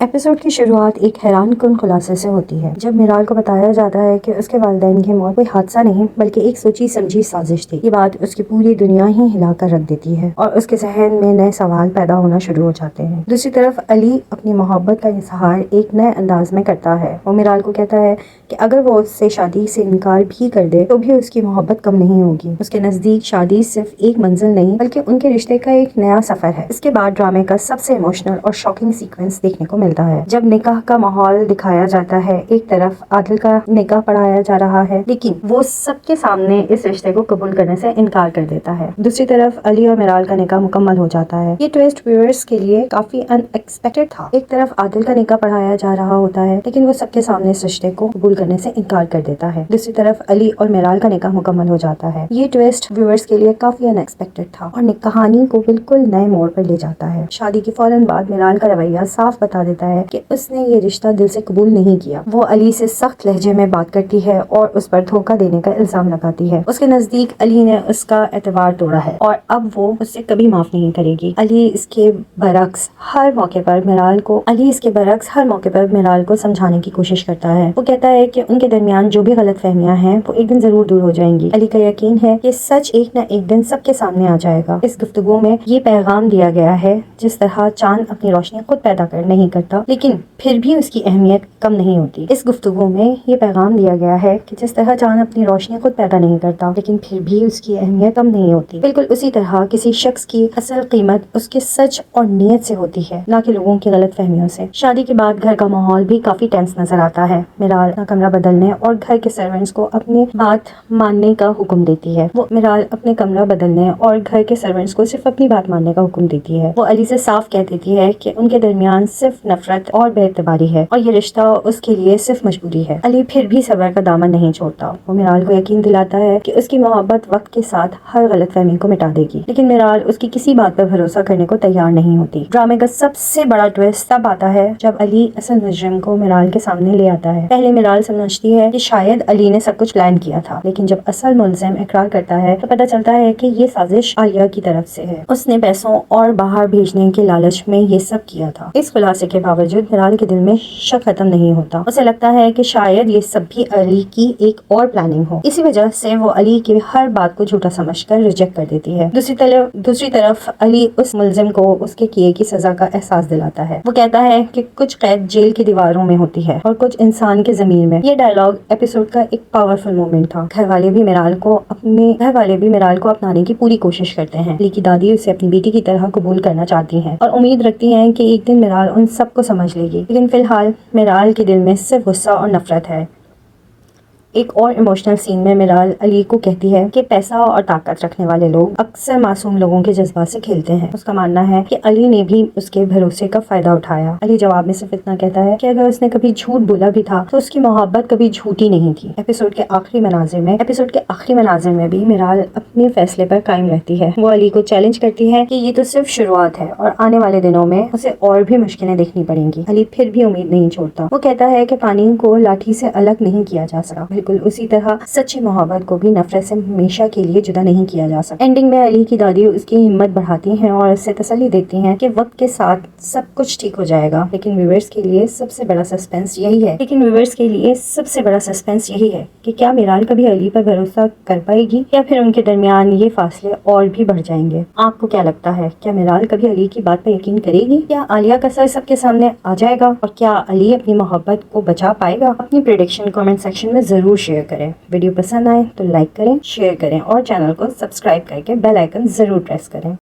Episode کی شروعات ایک حیران کن خلاصے سے ہوتی ہے جب میرال کو بتایا جاتا ہے کہ اس کے والدین کی موت کوئی حادثہ نہیں بلکہ ایک سوچی سمجھی سازش تھی۔ یہ بات اس کی پوری دنیا ہی ہلا کر رکھ دیتی ہے اور اس کے ذہن میں نئے سوال پیدا ہونا شروع ہو جاتے ہیں۔ دوسری طرف علی اپنی محبت کا اظہار ایک نئے انداز میں کرتا ہے۔ وہ میرال کو کہتا ہے کہ اگر وہ اس سے شادی سے انکار بھی کر دے تو بھی اس کی محبت کم نہیں ہوگی۔ اس کے نزدیک شادی صرف ایک منزل نہیں بلکہ ان کے رشتے کا ایک نیا سفر ہے۔ اس کے بعد ڈرامے کا سب سے ایموشنل اور شاکنگ سیکوینس دیکھنے کو ملتا ہے جب نکاح کا ماحول دکھایا جاتا ہے۔ ایک طرف عادل کا نکاح پڑھایا جا رہا ہے لیکن وہ سب کے سامنے اس رشتے کو قبول کرنے سے انکار کر دیتا ہے۔ دوسری طرف علی اور میرال کا نکاح مکمل ہو جاتا ہے۔ یہ ٹویسٹ ویورز کے لیے کافی ان ایکسپیکٹڈ تھا۔ ایک طرف عادل کا نکاح پڑھایا جا رہا ہوتا ہے لیکن وہ سب کے سامنے اس رشتے کو قبول کرنے سے انکار کر دیتا ہے۔ دوسری طرف علی اور میرال کا نکاح مکمل ہو جاتا ہے۔ یہ ٹویسٹ ویورز کے لیے کافی ان ایکسپیکٹڈ تھا اور کہانی کو بالکل نئے موڑ پر لے جاتا ہے۔ شادی کے فوراً بعد میرال کا رویہ صاف بتا دیتا ہے کہ اس نے یہ رشتہ دل سے قبول نہیں کیا۔ وہ علی سے سخت لہجے میں بات کرتی ہے اور اس پر دھوکہ دینے کا الزام لگاتی ہے۔ اس کے نزدیک علی نے اس کا اعتبار توڑا ہے اور اب وہ اس سے کبھی معاف نہیں کرے گی۔ علی اس کے برعکس ہر موقع پر میرال کو سمجھانے کی کوشش کرتا ہے۔ وہ کہتا ہے کہ ان کے درمیان جو بھی غلط فہمیاں ہیں وہ ایک دن ضرور دور ہو جائیں گی۔ علی کا یقین ہے کہ سچ ایک نہ ایک دن سب کے سامنے آ جائے گا۔ اس گفتگو میں یہ پیغام دیا گیا ہے جس طرح چاند اپنی روشنی خود پیدا نہیں کرتا لیکن پھر بھی اس کی اہمیت کم نہیں ہوتی۔ اس گفتگو میں یہ پیغام دیا گیا ہے کہ جس طرح چاند اپنی روشنی خود پیدا نہیں کرتا لیکن پھر بھی اس کی اہمیت کم نہیں ہوتی، بالکل اسی طرح کسی شخص کی اصل قیمت اس کے سچ اور نیت سے ہوتی ہے نہ کہ لوگوں کی غلط فہمیوں سے۔ شادی کے بعد گھر کا ماحول بھی کافی ٹینس نظر آتا ہے۔ میرال اپنا کمرہ بدلنے اور گھر کے سرونٹس کو اپنی بات ماننے کا حکم دیتی ہے۔ صرف اپنی بات ماننے کا حکم دیتی ہے۔ وہ علی سے صاف کہہ دیتی ہے کہ ان کے درمیان صرف نفرت اور بے اعتباری ہے اور یہ رشتہ اس کے لیے صرف مجبوری ہے۔ علی پھر بھی صبر کا دامن نہیں چھوڑتا۔ وہ میرال کو یقین دلاتا ہے کہ اس کی محبت وقت کے ساتھ ہر غلط فہمی کو مٹا دے گی لیکن میرال اس کی کسی بات پر بھروسہ کرنے کو تیار نہیں ہوتی۔ ڈرامے کا سب سے بڑا ٹویسٹ تب آتا ہے جب علی اصل مجرم کو میرال کے سامنے لے آتا ہے۔ پہلے میرال سمجھتی ہے کہ شاید علی نے سب کچھ پلان کیا تھا لیکن جب اصل ملزم اقرار کرتا ہے تو پتہ چلتا ہے کہ یہ سازش عالیہ کی طرف سے ہے۔ اس نے پیسوں اور باہر بھیجنے کے لالچ میں یہ سب کیا تھا۔ اس خلاصے کے باوجود میرال کے دل میں شک ختم نہیں ہوتا۔ اسے لگتا ہے کہ شاید یہ سب بھی علی کی ایک اور پلاننگ ہو۔ اسی وجہ سے وہ علی کی ہر بات کو جھوٹا سمجھ کر ریجیکٹ کر دیتی ہے۔ دوسری طرف علی اس ملزم کو اس کے کیے کی سزا کا احساس دلاتا ہے۔ وہ کہتا ہے کہ کچھ قید جیل کی دیواروں میں ہوتی ہے اور کچھ انسان کے ضمیر میں۔ یہ ڈائلاگ ایپیسوڈ کا ایک پاورفل مومنٹ تھا۔ گھر والے بھی میرال کو اپنانے کی پوری کوشش کرتے ہیں۔ علی کی دادی اسے اپنی بیٹی کی طرح قبول کرنا چاہتی ہیں اور امید رکھتی ہیں کہ ایک دن میرال ان سب کو سمجھ لے گی لیکن فی الحال میرال کے دل میں صرف غصہ اور نفرت ہے۔ ایک اور ایموشنل سین میں میرال علی کو کہتی ہے کہ پیسہ اور طاقت رکھنے والے لوگ اکثر معصوم لوگوں کے جذبات سے کھیلتے ہیں۔ اس کا ماننا ہے کہ علی نے بھی اس کے بھروسے کا فائدہ اٹھایا۔ علی جواب میں صرف اتنا کہتا ہے کہ اگر اس نے کبھی جھوٹ بولا بھی تھا تو اس کی محبت کبھی جھوٹی نہیں تھی۔ ایپیسوڈ کے آخری مناظر میں بھی میرال اپنے فیصلے پر قائم رہتی ہے۔ وہ علی کو چیلنج کرتی ہے کہ یہ تو صرف شروعات ہے اور آنے والے دنوں میں اسے اور بھی مشکلیں دیکھنی پڑیں گی۔ علی پھر بھی امید نہیں چھوڑتا۔ وہ کہتا ہے کہ پانی کو لاٹھی سے الگ نہیں کیا جا سکتا، بالکل اسی طرح سچی محبت کو بھی نفرت سے ہمیشہ کے لیے جدا نہیں کیا جا سکتا۔ اینڈنگ میں علی کی دادی اس کی ہمت بڑھاتی ہیں اور اسے تسلی دیتی ہیں کہ وقت کے ساتھ سب کچھ ٹھیک ہو جائے گا لیکن ویورز کے لیے سب سے بڑا سسپینس یہی ہے کہ کیا میرال کبھی علی پر بھروسہ کر پائے گی یا پھر ان کے درمیان یہ فاصلے اور بھی بڑھ جائیں گے۔ آپ کو کیا لگتا ہے، کیا میرال کبھی علی کی بات پر یقین کرے گی؟ کیا عالیہ کا سر سب کے سامنے آ جائے گا اور کیا علی اپنی محبت کو بچا پائے گا؟ اپنی پریڈکشن کامنٹ سیکشن میں ضرور شیئر کریں۔ ویڈیو پسند آئے تو لائک کریں، شیئر کریں اور چینل کو سبسکرائب کر کے بیل آئیکن ضرور پریس کریں۔